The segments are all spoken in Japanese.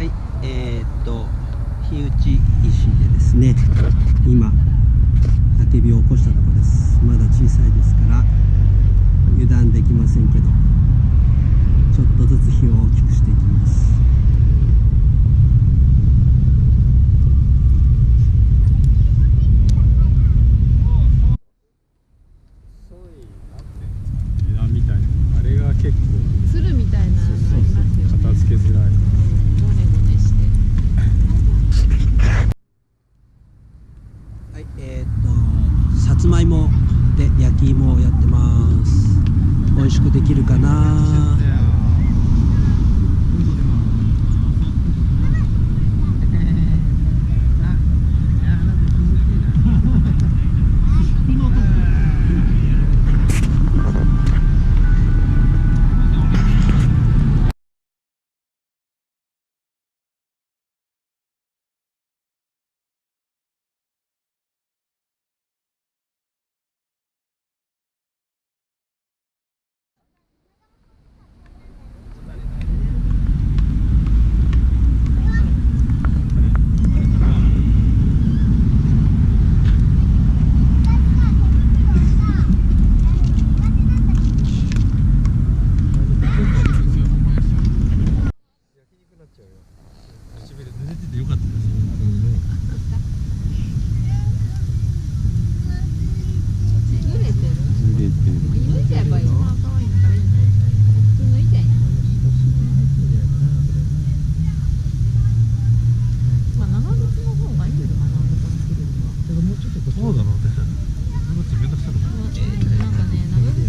はい、火打ち石でですね、今焚き火を起こしたところです。まだ小さいですから油断できませんけど、ちょっとずつ火を大きくしていきます。枝みたいなあれが結構つるみたいなのありますよね。片付けづらい。ゴネゴネして。はい、さつまいもで焼き芋をやってます。美味しくできるかな。唇濡れててよかったです。濡れてる？濡れてる。抜いちゃえばいい。可愛いのからいいね。普通抜いちゃいい。まあ長靴の方がいいのかな、ここに来るには。けどもうちょっとそうだろうね。もうちょっとめんどくさくなる。なんかね、長靴。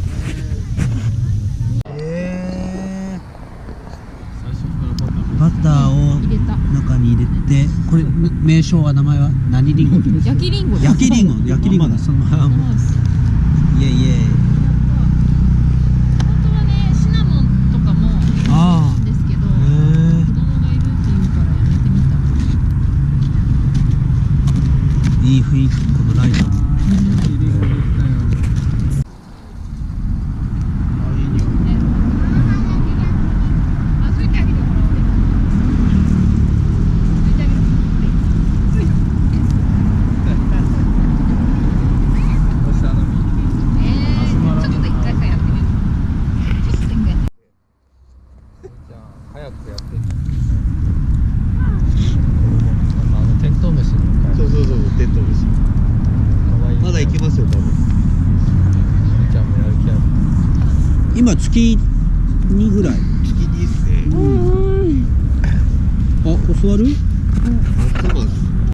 最初からバターを入れた。中に入れて、これ名称は名前は何リンゴ？焼きリンゴ。焼きリンゴ、焼きリンゴだ。そのまま。イエイイエイ。本当はね、シナモンとかもいいんですけど、子供がいるっていうからやめてみた。いい雰囲気、このライト。早くやってテントウムシの会。そう、テントウムシ。可愛い。まだ行きますよ、多分。みーちゃんもやる気ある。今月2ぐらい。月にですね。あ、教わる？